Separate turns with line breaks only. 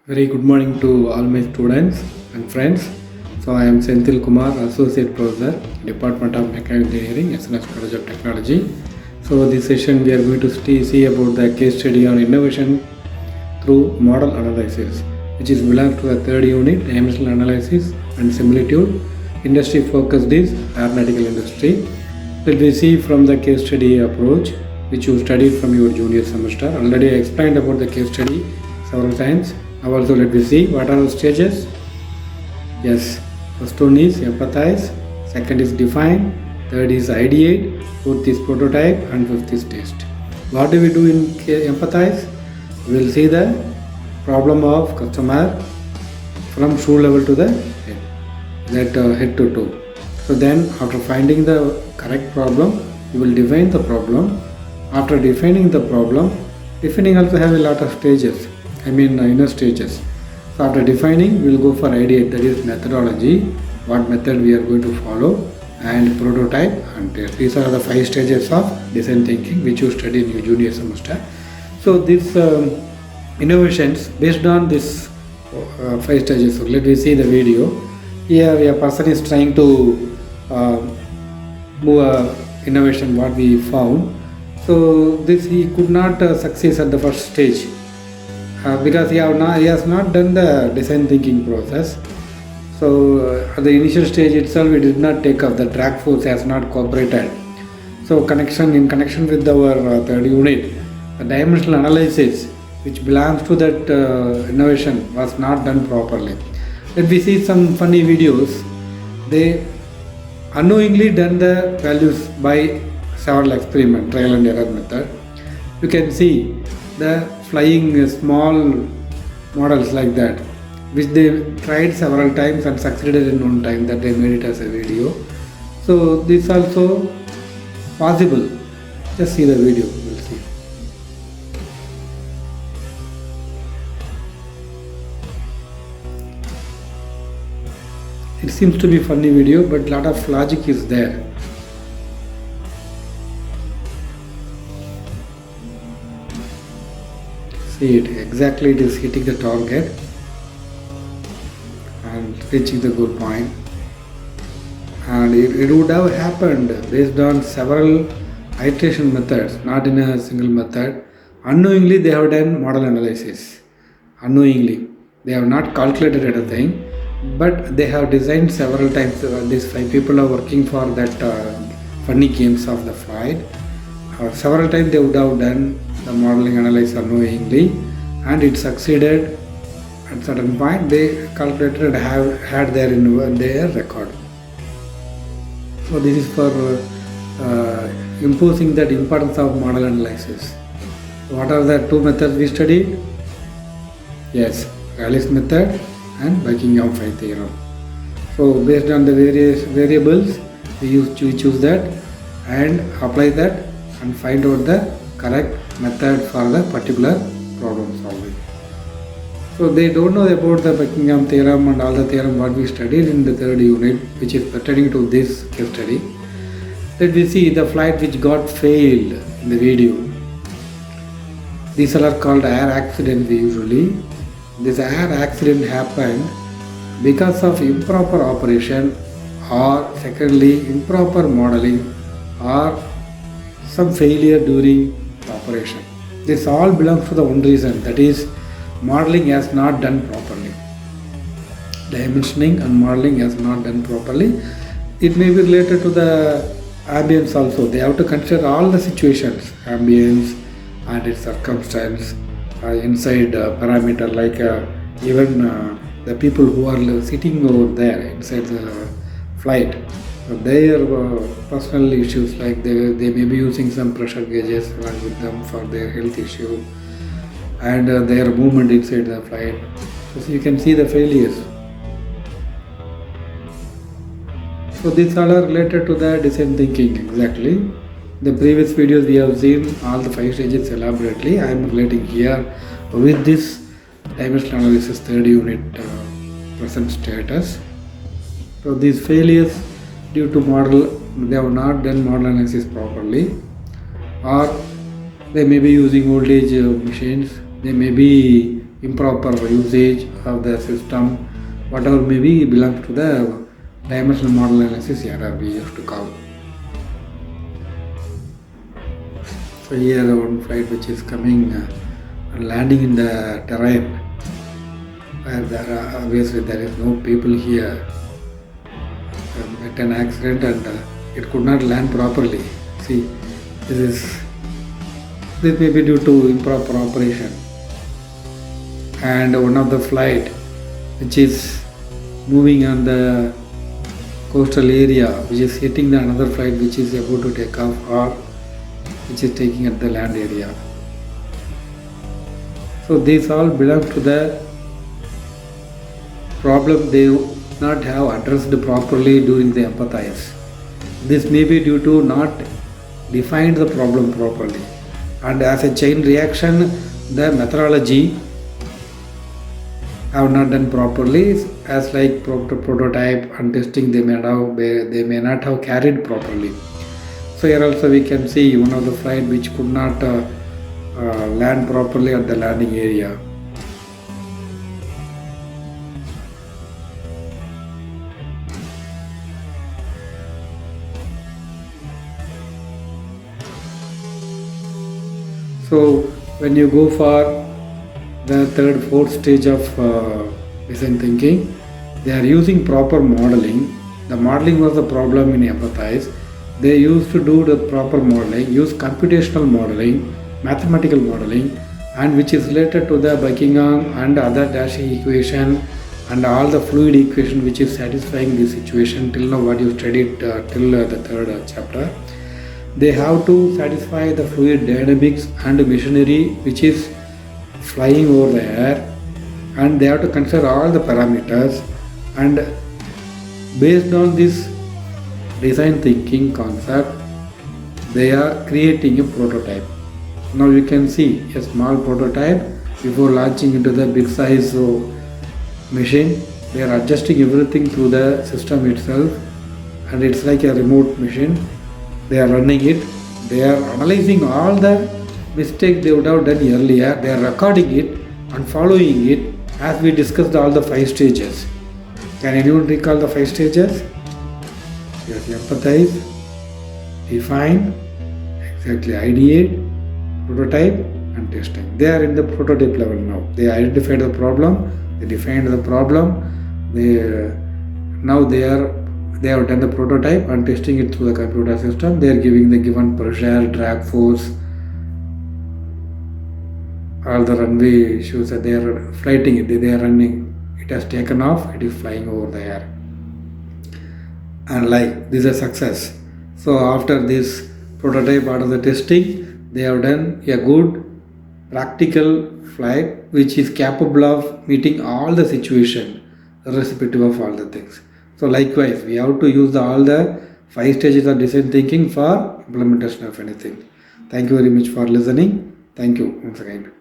Very good morning to all my students and friends. So I am Senthilkumar, Associate Professor, Department of Mechanical Engineering, SNS College of Technology. So this session we are going to see about the case study on innovation through model analysis, which is belongs to the third unit, dimensional analysis and similitude. Industry focused is aeronautical industry. Let we see from the case study approach, which you studied from your junior semester. Already I explained about the case study several times. Now also let me see what are the stages. Yes, first one is empathize, second is define, third is ideate, fourth is prototype and fifth is test. What do we do in empathize? We will see the problem of customer from shoe level to the head, head to toe. So then after finding the correct problem, you will define the problem. After defining the problem, defining also have a lot of stages. Inner stages. So after defining, we will go for ideate, that is methodology, what method we are going to follow, and prototype and test. These are the 5 stages of design thinking which you study in your junior semester. So these innovations based on this 5 stages. So let me see the video. Here a person is trying to move a innovation what we found. So this he could not succeed at the first stage. Because he has not done the design thinking process. So at the initial stage itself, it did not take up. The drag force has not cooperated. So in connection with our third unit, the dimensional analysis which belongs to that innovation was not done properly. Let me see some funny videos. They unknowingly done the values by several experiments, trial and error method. You can see the flying small models like that, which they tried several times and succeeded in one time, that they made it as a video. So this also possible. Just see the video, we'll see. It seems to be funny video, but lot of logic is there. See it, exactly it is hitting the target and reaching the goal point. And it would have happened based on several iteration methods, not in a single method. Unknowingly they have done model analysis. Unknowingly. They have not calculated anything, but they have designed several times. These 5 people are working for that funny games of the flight. Several times they would have done the modeling analysis unknowingly, and it succeeded. At certain point they calculated and had their in their record. So this is for imposing that importance of model analysis. What are the 2 methods we studied? Yes, Rayleigh's method and Buckingham Phi theorem. So based on the various variables, we choose that and apply that and find out the correct method for the particular problem solving. So they don't know about the Buckingham theorem and all the theorem what we studied in the third unit, which is pertaining to this case study. Let me see the flight which got failed in the video. These are called air accidents usually. This air accident happened because of improper operation, or secondly improper modeling, or some failure during the operation. This all belongs to the one reason, that is modeling has not done properly. Dimensioning and modeling has not done properly. It may be related to the ambience also. They have to consider all the situations, ambience and its circumstance, inside parameter, like even the people who are sitting over there inside the flight. Their personal issues, like they may be using some pressure gauges along with them for their health issue, and their movement inside the flight. So you can see the failures. So these all are related to the design thinking exactly. The previous videos we have seen all the 5 stages elaborately. I am relating here with this dimensional analysis third unit present status. So these failures due to model, they have not done model analysis properly, or they may be using old age machines, they may be improper usage of the system, whatever may be, belongs to the dimensional model analysis error we used to call. So here one flight which is coming and landing in the terrain where obviously there is no people here. Met an accident and it could not land properly. See, this may be due to improper operation. And one of the flight which is moving on the coastal area, which is hitting the another flight which is about to take off or which is taking at the land area. So these all belong to the problem they not have addressed properly during the empathize. This may be due to not defined the problem properly, and as a chain reaction the methodology have not done properly, as like prototype and testing they may not have carried properly. So here also we can see one of the flight which could not land properly at the landing area. So when you go for the third, fourth stage of design thinking, they are using proper modeling. The modeling was the problem in empathize. They used to do the proper modeling, use computational modeling, mathematical modeling, and which is related to the Buckingham and other Darcy equation and all the fluid equation which is satisfying this situation till now what you studied till the third chapter. They have to satisfy the fluid dynamics and machinery which is flying over the air, and they have to consider all the parameters, and based on this design thinking concept they are creating a prototype. Now you can see a small prototype before launching into the big size machine. They are adjusting everything through the system itself, and it's like a remote machine. They are running it, they are analyzing all the mistakes they would have done earlier, they are recording it and following it as we discussed all the 5 stages. Can anyone recall the 5 stages? Yes, empathize, define, exactly ideate, prototype and testing. They are in the prototype level now. They identified the problem, they defined the problem, now they have done the prototype and testing it through the computer system. They are giving the given pressure, drag force, all the runway issues that they are flighting it, they are running. It has taken off, it is flying over the air. And like this is a success. So after this prototype, out of the testing, they have done a good practical flight which is capable of meeting all the situation irrespective of all the things. So likewise, we have to use all the 5 stages of design thinking for implementation of anything. Thank you very much for listening. Thank you once again.